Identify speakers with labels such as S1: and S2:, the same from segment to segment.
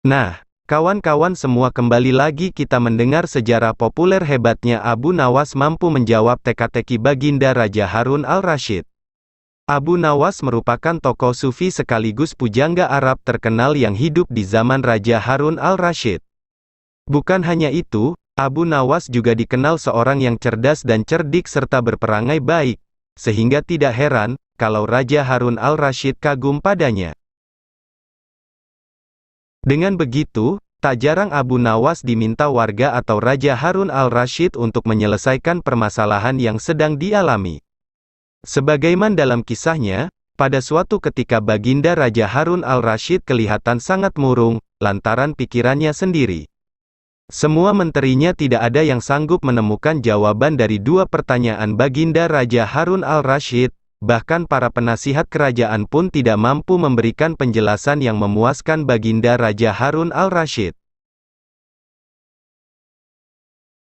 S1: Nah, kawan-kawan semua, kembali lagi kita mendengar sejarah populer hebatnya Abu Nawas mampu menjawab teka-teki Baginda Raja Harun al-Rasyid. Abu Nawas merupakan tokoh sufi sekaligus pujangga Arab terkenal yang hidup di zaman Raja Harun al-Rasyid. Bukan hanya itu, Abu Nawas juga dikenal seorang yang cerdas dan cerdik serta berperangai baik, sehingga tidak heran kalau Raja Harun al-Rasyid kagum padanya. Dengan begitu, tak jarang Abu Nawas diminta warga atau Raja Harun al-Rasyid untuk menyelesaikan permasalahan yang sedang dialami. Sebagaimana dalam kisahnya, pada suatu ketika Baginda Raja Harun al-Rasyid kelihatan sangat murung, lantaran pikirannya sendiri. Semua menterinya tidak ada yang sanggup menemukan jawaban dari dua pertanyaan Baginda Raja Harun al-Rasyid, bahkan para penasihat kerajaan pun tidak mampu memberikan penjelasan yang memuaskan Baginda Raja Harun al-Rasyid.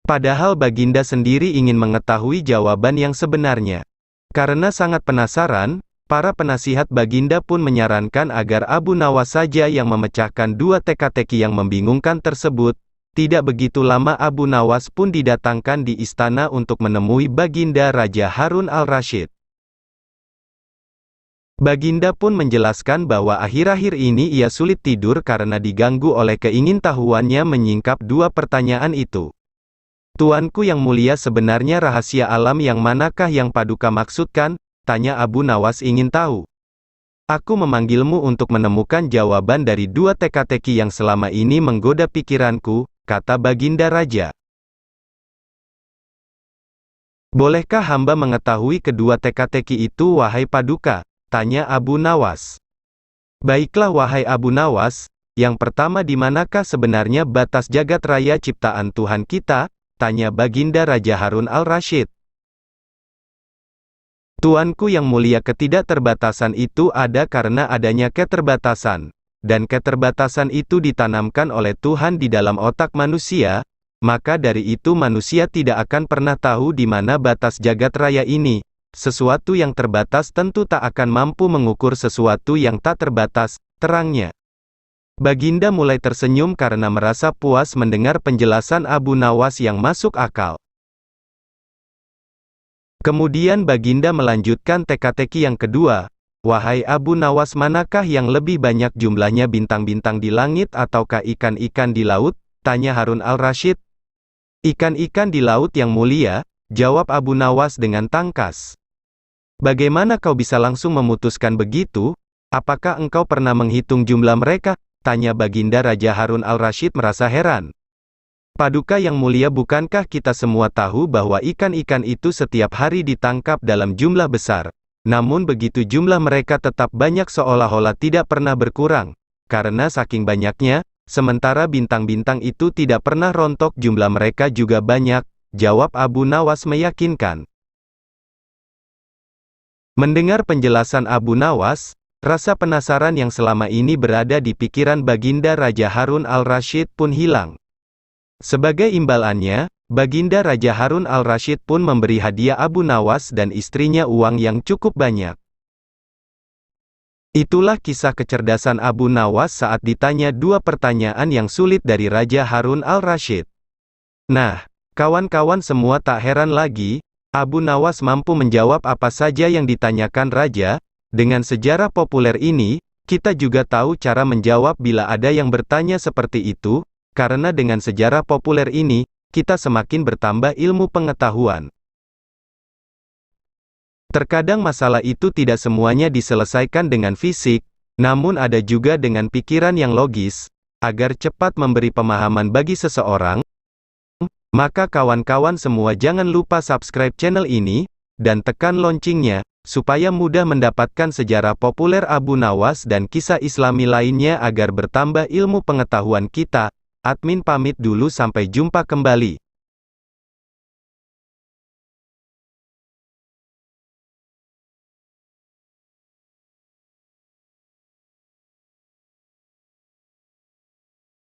S1: Padahal Baginda sendiri ingin mengetahui jawaban yang sebenarnya. Karena sangat penasaran, para penasihat Baginda pun menyarankan agar Abu Nawas saja yang memecahkan dua teka-teki yang membingungkan tersebut. Tidak begitu lama Abu Nawas pun didatangkan di istana untuk menemui Baginda Raja Harun al-Rasyid. Baginda pun menjelaskan bahwa akhir-akhir ini ia sulit tidur karena diganggu oleh keingintahuannya menyingkap dua pertanyaan itu. "Tuanku yang mulia, sebenarnya rahasia alam yang manakah yang Paduka maksudkan?" tanya Abu Nawas ingin tahu. "Aku memanggilmu untuk menemukan jawaban dari dua teka-teki yang selama ini menggoda pikiranku," kata Baginda Raja. "Bolehkah hamba mengetahui kedua teka-teki itu, wahai Paduka?" tanya Abu Nawas. "Baiklah wahai Abu Nawas, yang pertama, di manakah sebenarnya batas jagat raya ciptaan Tuhan kita?" tanya Baginda Raja Harun al-Rasyid. "Tuanku yang mulia, ketidakterbatasan itu ada karena adanya keterbatasan. Dan keterbatasan itu ditanamkan oleh Tuhan di dalam otak manusia, maka dari itu manusia tidak akan pernah tahu di mana batas jagat raya ini. Sesuatu yang terbatas tentu tak akan mampu mengukur sesuatu yang tak terbatas," terangnya. Baginda mulai tersenyum karena merasa puas mendengar penjelasan Abu Nawas yang masuk akal. Kemudian Baginda melanjutkan teka-teki yang kedua. "Wahai Abu Nawas, manakah yang lebih banyak jumlahnya, bintang-bintang di langit ataukah ikan-ikan di laut?" tanya Harun al-Rasyid. "Ikan-ikan di laut yang mulia," jawab Abu Nawas dengan tangkas. "Bagaimana kau bisa langsung memutuskan begitu? Apakah engkau pernah menghitung jumlah mereka?" tanya Baginda Raja Harun al-Rasyid merasa heran. "Paduka yang mulia, bukankah kita semua tahu bahwa ikan-ikan itu setiap hari ditangkap dalam jumlah besar? Namun begitu jumlah mereka tetap banyak, seolah-olah tidak pernah berkurang. Karena saking banyaknya, sementara bintang-bintang itu tidak pernah rontok, jumlah mereka juga banyak," jawab Abu Nawas meyakinkan. Mendengar penjelasan Abu Nawas, rasa penasaran yang selama ini berada di pikiran Baginda Raja Harun al-Rasyid pun hilang. Sebagai imbalannya, Baginda Raja Harun al-Rasyid pun memberi hadiah Abu Nawas dan istrinya uang yang cukup banyak. Itulah kisah kecerdasan Abu Nawas saat ditanya dua pertanyaan yang sulit dari Raja Harun al-Rasyid. Nah, kawan-kawan semua, tak heran lagi, Abu Nawas mampu menjawab apa saja yang ditanyakan Raja. Dengan sejarah populer ini, kita juga tahu cara menjawab bila ada yang bertanya seperti itu, karena dengan sejarah populer ini, kita semakin bertambah ilmu pengetahuan. Terkadang masalah itu tidak semuanya diselesaikan dengan fisik, namun ada juga dengan pikiran yang logis. Agar cepat memberi pemahaman bagi seseorang, maka kawan-kawan semua jangan lupa subscribe channel ini, dan tekan loncengnya, supaya mudah mendapatkan sejarah populer Abu Nawas dan kisah Islami lainnya agar bertambah ilmu pengetahuan kita. Admin pamit dulu, sampai jumpa kembali.